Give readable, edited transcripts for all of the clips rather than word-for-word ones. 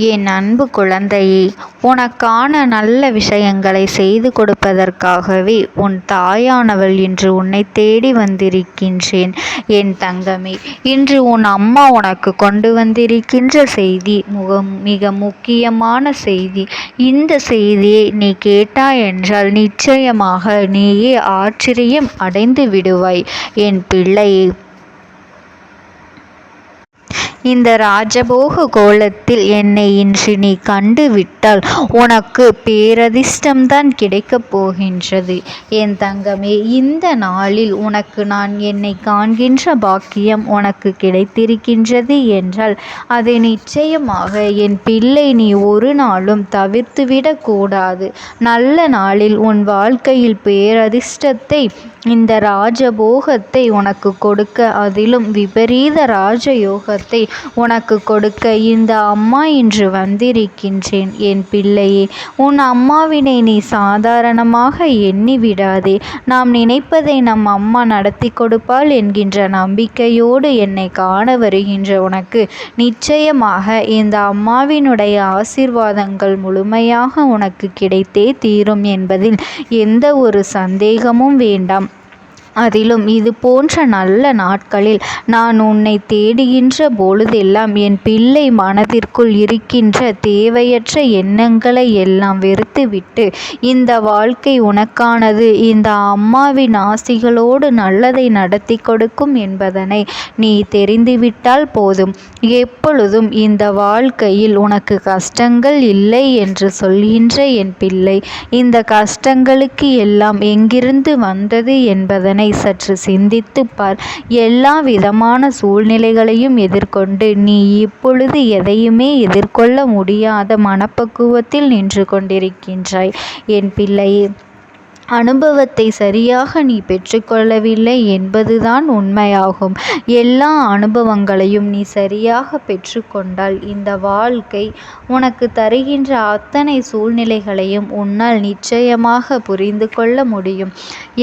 என் அன்பு குழந்தையே, உனக்கான நல்ல விஷயங்களை செய்து கொடுப்பதற்காகவே உன் தாயானவள் இன்று உன்னை தேடி வந்திருக்கின்றேன். என் தங்கமே, இன்று உன் அம்மா உனக்கு கொண்டு வந்திருக்கின்ற செய்தி மிக முக்கியமான செய்தி. இந்த செய்தியை நீ கேட்டாய் என்றால் நிச்சயமாக நீயே ஆச்சரியம் அடைந்து விடுவாய். என் பிள்ளையே, இந்த ராஜபோக கோலத்தில் என்னை இன்று நீ கண்டு விட்டால் உனக்கு பேரதிர்ஷ்டம்தான் கிடைக்கப் போகின்றது. என் தங்கமே, இந்த நாளில் உனக்கு நான் என்னை காண்கின்ற பாக்கியம் உனக்கு கிடைத்திருக்கின்றது என்றால் அது நிச்சயமாக என் பிள்ளை நீ ஒரு நாளும் தவிர்த்துவிடக் கூடாது. நல்ல நாளில் உன் வாழ்க்கையில் பேரதிர்ஷ்டத்தை, இந்த ராஜபோகத்தை உனக்கு கொடுக்க, அதிலும் விபரீத ராஜயோகத்தை உனக்கு கொடுக்க இந்த அம்மா இன்று வந்திருக்கின்றேன். என் பிள்ளையே, உன் அம்மாவினை நீ சாதாரணமாக எண்ணி விடாதே. நாம் நினைப்பதை நம் அம்மா நடத்தி கொடுப்பாள் என்கின்ற நம்பிக்கையோடு என்னை காண வருகின்ற உனக்கு நிச்சயமாக இந்த அம்மாவினுடைய ஆசீர்வாதங்கள் முழுமையாக உனக்கு கிடைத்தே தீரும் என்பதில் எந்த ஒரு சந்தேகமும் வேண்டாம். அதிலும் இது போன்ற நல்ல நாட்களில் நான் உன்னை தேடுகின்ற பொழுதெல்லாம் என் பிள்ளை மனதிற்குள் இருக்கின்ற தேவையற்ற எண்ணங்களை எல்லாம் வெறுத்துவிட்டு இந்த வாழ்க்கை உனக்கானது, இந்த அம்மாவின் ஆசிகளோடு நல்லதை நடத்தி கொடுக்கும் என்பதனை நீ தெரிந்துவிட்டால் போதும். எப்பொழுதும் இந்த வாழ்க்கையில் உனக்கு கஷ்டங்கள் இல்லை என்று சொல்கின்ற என் பிள்ளை, இந்த கஷ்டங்களுக்கு எல்லாம் எங்கிருந்து வந்தது என்பதனை சற்று சிந்தித்துப் பார். எல்லா விதமான சூழ்நிலைகளையும் எதிர்கொண்டு நீ இப்பொழுது எதையுமே எதிர்கொள்ள முடியாத மனப்பக்குவத்தில் நின்று கொண்டிருக்கின்றாய். என் பிள்ளையே, அனுபவத்தை சரியாக நீ பெற்றுக்கொள்ளவில்லை என்பதுதான் உண்மையாகும். எல்லா அனுபவங்களையும் நீ சரியாக பெற்றுக்கொண்டால் இந்த வாழ்க்கை உனக்கு தருகின்ற அத்தனை சூழ்நிலைகளையும் உன்னால் நிச்சயமாக புரிந்து கொள்ள முடியும்.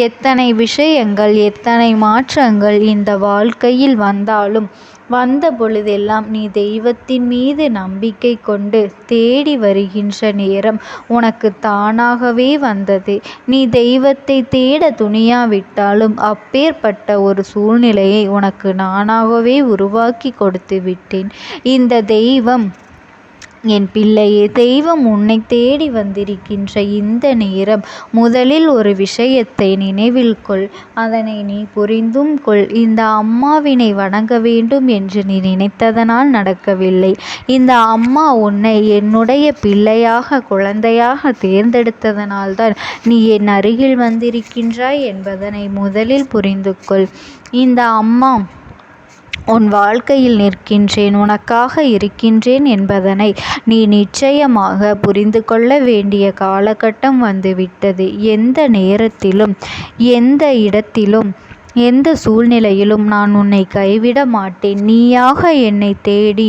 எத்தனை விஷயங்கள், எத்தனை மாற்றங்கள் இந்த வாழ்க்கையில் வந்தாலும் வந்த பொழுதெல்லாம் நீ தெய்வத்தின் மீது நம்பிக்கை கொண்டு தேடி வருகின்ற நேரம் உனக்கு தானாகவே வந்தது. நீ தெய்வத்தை தேட துணியாவிட்டாலும் அப்பேற்பட்ட ஒரு சூழ்நிலையை உனக்கு நானாகவே உருவாக்கி கொடுத்து விட்டேன். இந்த தெய்வம், என் பிள்ளையே, தெய்வம் உன்னை தேடி வந்திருக்கின்ற இந்த நேரம் முதலில் ஒரு விஷயத்தை நினைவில் கொள். அதனை நீ புரிந்தும் கொள். இந்த அம்மாவினை வணங்க வேண்டும் என்று நீ நினைத்ததனால் நடக்கவில்லை. இந்த அம்மா உன்னை என்னுடைய பிள்ளையாக, குழந்தையாக தேர்ந்தெடுத்ததனால்தான் நீ என் அருகில் வந்திருக்கின்றாய் என்பதனை முதலில் புரிந்து கொள். இந்த அம்மா உன் வாழ்க்கையில் நிற்கின்றேன், உனக்காக இருக்கின்றேன் என்பதனை நீ நிச்சயமாக புரிந்து கொள்ள வேண்டிய காலகட்டம் வந்துவிட்டது. எந்த நேரத்திலும், எந்த இடத்திலும், எந்த சூழ்நிலையிலும் நான் உன்னை கைவிட மாட்டேன். நீயாக என்னை தேடி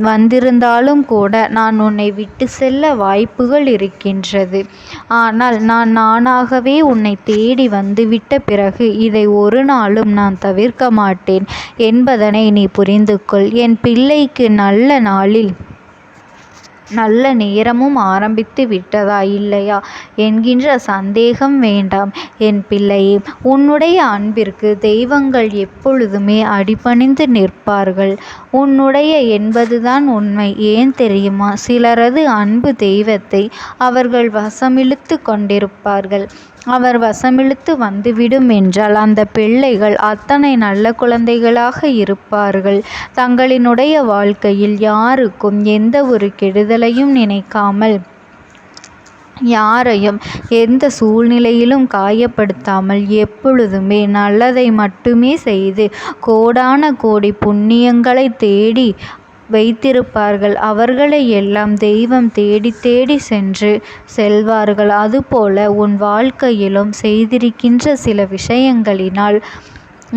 வந்திருந்தாலும் கூட நான் உன்னை விட்டு செல்ல வாய்ப்புகள் இருக்கின்றது. ஆனால் நான் நானாகவே உன்னை தேடி வந்துவிட்ட பிறகு இதை ஒரு நாளும் நான் தவிர்க்க மாட்டேன் என்பதனை நீ புரிந்து கொள். என் பிள்ளைக்கு நல்ல நாளில் நல்ல நேரமும் ஆரம்பித்து விட்டதா இல்லையா என்கின்ற சந்தேகம் வேண்டாம். என் பிள்ளையே, உன்னுடைய அன்பிற்கு தெய்வங்கள் எப்பொழுதுமே அடிபணிந்து நிற்பார்கள். உன்னுடைய என்பதுதான் உண்மை. ஏன் தெரியுமா? சிலரது அன்பு தெய்வத்தை அவர்கள் வசமிழுத்து கொண்டிருப்பார்கள். அவர் வசமிழுத்து வந்துவிடும் என்றால் அந்த பிள்ளைகள் அத்தனை நல்ல குழந்தைகளாக இருப்பார்கள். தங்களினுடைய வாழ்க்கையில் யாருக்கும் எந்த ஒரு கெடுதலையும் நினைக்காமல், யாரையும் எந்த சூழ்நிலையிலும் காயப்படுத்தாமல் எப்பொழுதுமே நல்லதை மட்டுமே செய்து கோடான கோடி புண்ணியங்களை தேடி வைத்திருப்பார்கள். அவர்களை எல்லாம் தெய்வம் தேடி தேடி செல்வார்கள். அதுபோல உன் வாழ்க்கையிலும் செய்திருக்கின்ற சில விஷயங்களினால்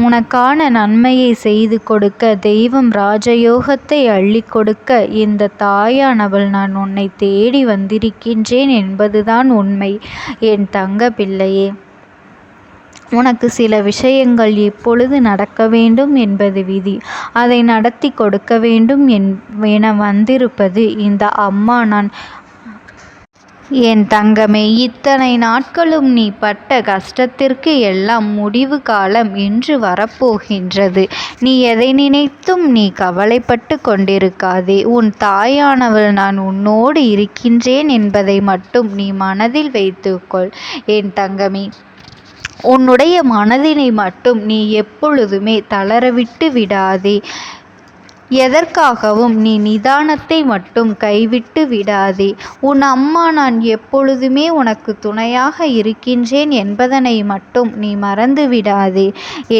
உனக்கான நன்மையை செய்து கொடுக்க, தெய்வம் ராஜயோகத்தை அள்ளி கொடுக்க இந்த தாயானவள் நான் உன்னை தேடி வந்திருக்கின்றேன் என்பதுதான் உண்மை. என் தங்க பிள்ளையே, உனக்கு சில விஷயங்கள் எப்பொழுது நடக்க வேண்டும் என்பது விதி. அதை நடத்தி கொடுக்க வேண்டும் என வந்திருப்பது இந்த அம்மா நான். என் தங்கமே, இத்தனை நாட்களும் நீ பட்ட கஷ்டத்திற்கு எல்லாம் முடிவு காலம் இன்று வரப்போகின்றது. நீ எதை நினைத்தும் நீ கவலைப்பட்டு கொண்டிருக்காதே. உன் தாயானவள் நான் உன்னோடு இருக்கின்றேன் என்பதை மட்டும் நீ மனதில் வைத்துக்கொள். என் தங்கமே, உன்னுடைய மனதினை மட்டும் நீ எப்பொழுதுமே தளரவிட்டு விடாதே. எதற்காகவும் நீ நிதானத்தை மட்டும் கைவிட்டு விடாதே. உன் அம்மா நான் எப்பொழுதுமே உனக்கு துணையாக இருக்கின்றேன் என்பதனை மட்டும் நீ மறந்து விடாதே.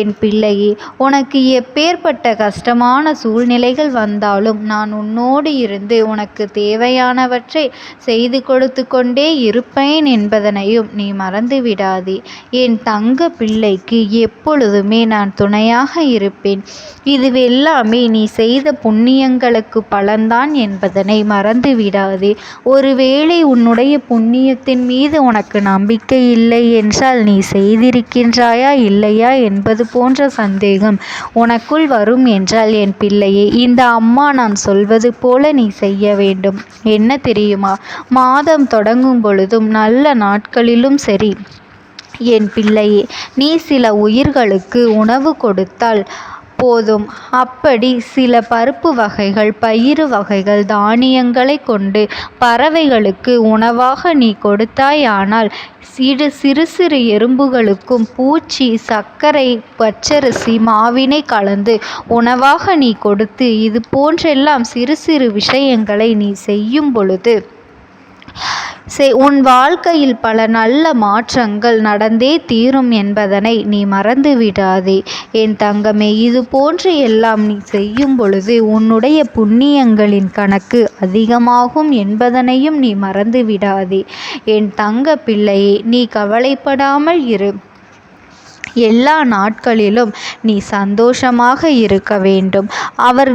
என் பிள்ளையே, உனக்கு எப்பேற்பட்ட கஷ்டமான சூழ்நிலைகள் வந்தாலும் நான் உன்னோடு இருந்து உனக்கு தேவையானவற்றை செய்து கொடுத்து கொண்டே இருப்பேன் என்பதனையும் நீ மறந்து விடாதே. என் தங்க பிள்ளைக்கு எப்பொழுதுமே நான் துணையாக இருப்பேன். இதுவெல்லாமே நீ செய்த புண்ணியங்களுக்கு பலன்தான் என்பதனை மறந்து விடாதே. ஒருவேளை உன்னுடைய புண்ணியத்தின் மீது உனக்கு நம்பிக்கை இல்லை என்றால் நீ செய்திருக்கின்றாயா இல்லையா என்பது போன்ற சந்தேகம் உனக்குள் வரும் என்றால் என் பிள்ளையே, இந்த அம்மா நான் சொல்வது போல நீ செய்ய வேண்டும். என்ன தெரியுமா, மாதம் தொடங்கும் பொழுதும் நல்ல நாட்களிலும் சரி என் பிள்ளையே, நீ சில உயிர்களுக்கு உணவு கொடுத்தால் போதும். அப்படி சில பருப்பு வகைகள், பயிறு வகைகள், தானியங்களை கொண்டு பறவைகளுக்கு உணவாக நீ கொடுத்தாயானால் சிறு சிறு எறும்புகளுக்கும் பூச்சி, சர்க்கரை, பச்சரிசி, மாவினை கலந்து உணவாக நீ கொடுத்து இது போன்றெல்லாம் சிறு சிறு விஷயங்களை நீ செய்யும் பொழுது உன் வாழ்க்கையில் பல நல்ல மாற்றங்கள் நடந்தே தீரும் என்பதனை நீ மறந்து விடாதே. என் தங்கமே, இது போன்று எல்லாம் நீ செய்யும் பொழுது உன்னுடைய புண்ணியங்களின் கணக்கு அதிகமாகும் என்பதனையும் நீ மறந்து விடாதே. என் தங்க பிள்ளையே, நீ கவலைப்படாமல் இரு. எல்லா நாட்களிலும் நீ சந்தோஷமாக இருக்க வேண்டும்.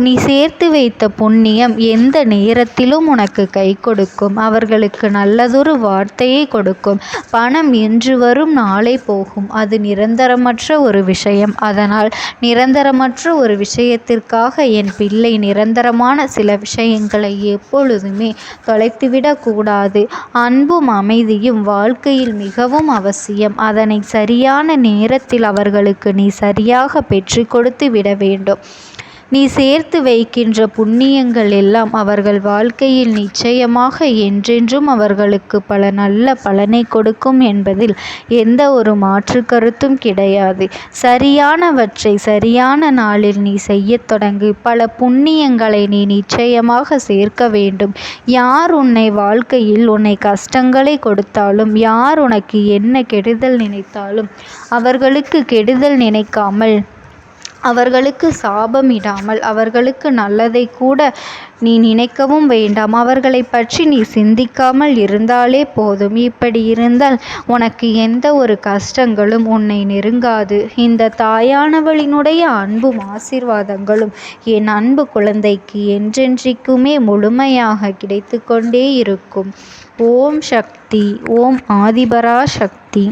நீ சேர்த்து வைத்த புண்ணியம் எந்த நேரத்திலும் உனக்கு கை கொடுக்கும். அவர்களுக்கு நல்லதொரு வார்த்தையை கொடுக்கும். பணம் இன்று வரும் நாளை போகும். அது நிரந்தரமற்ற ஒரு விஷயம். அதனால் நிரந்தரமற்ற ஒரு விஷயத்திற்காக என் பிள்ளை நிரந்தரமான சில விஷயங்களை எப்பொழுதுமே தொலைத்துவிடக் கூடாது. அன்பும் அமைதியும் வாழ்க்கையில் மிகவும் அவசியம். அதனை சரியான நேரத்தில் அவர்களுக்கு நீ சரியாக பெற்று கொடுத்து விட வேண்டும். நீ சேர்த்து வைக்கின்ற புண்ணியங்கள் எல்லாம் அவர்கள் வாழ்க்கையில் நிச்சயமாக என்றென்றும் அவர்களுக்கு பல நல்ல பலனை கொடுக்கும் என்பதில் எந்த ஒரு மாற்று கருத்தும் கிடையாது. சரியானவற்றை சரியான நாளில் நீ செய்யத் தொடங்கு. பல புண்ணியங்களை நீ நிச்சயமாக சேர்க்க வேண்டும். யார் உன்னை வாழ்க்கையில் உன்னை கஷ்டங்களை கொடுத்தாலும், யார் உனக்கு என்ன கெடுதல் நினைத்தாலும் அவர்களுக்கு கெடுதல் நினைக்காமல், அவர்களுக்கு சாபமிடாமல், அவர்களுக்கு நல்லதை கூட நீ நினைக்கவும் வேண்டாம். அவர்களை பற்றி நீ சிந்திக்காமல் இருந்தாலே போதும். இப்படி இருந்தால் உனக்கு எந்த ஒரு கஷ்டங்களும் உன்னை நெருங்காது. இந்த தாயானவளினுடைய அன்பும் ஆசீர்வாதங்களும் என் அன்பு குழந்தைக்கு என்றென்றைக்குமே முழுமையாக கிடைத்து கொண்டே இருக்கும். ஓம் சக்தி. ஓம் ஆதிபரா சக்தி.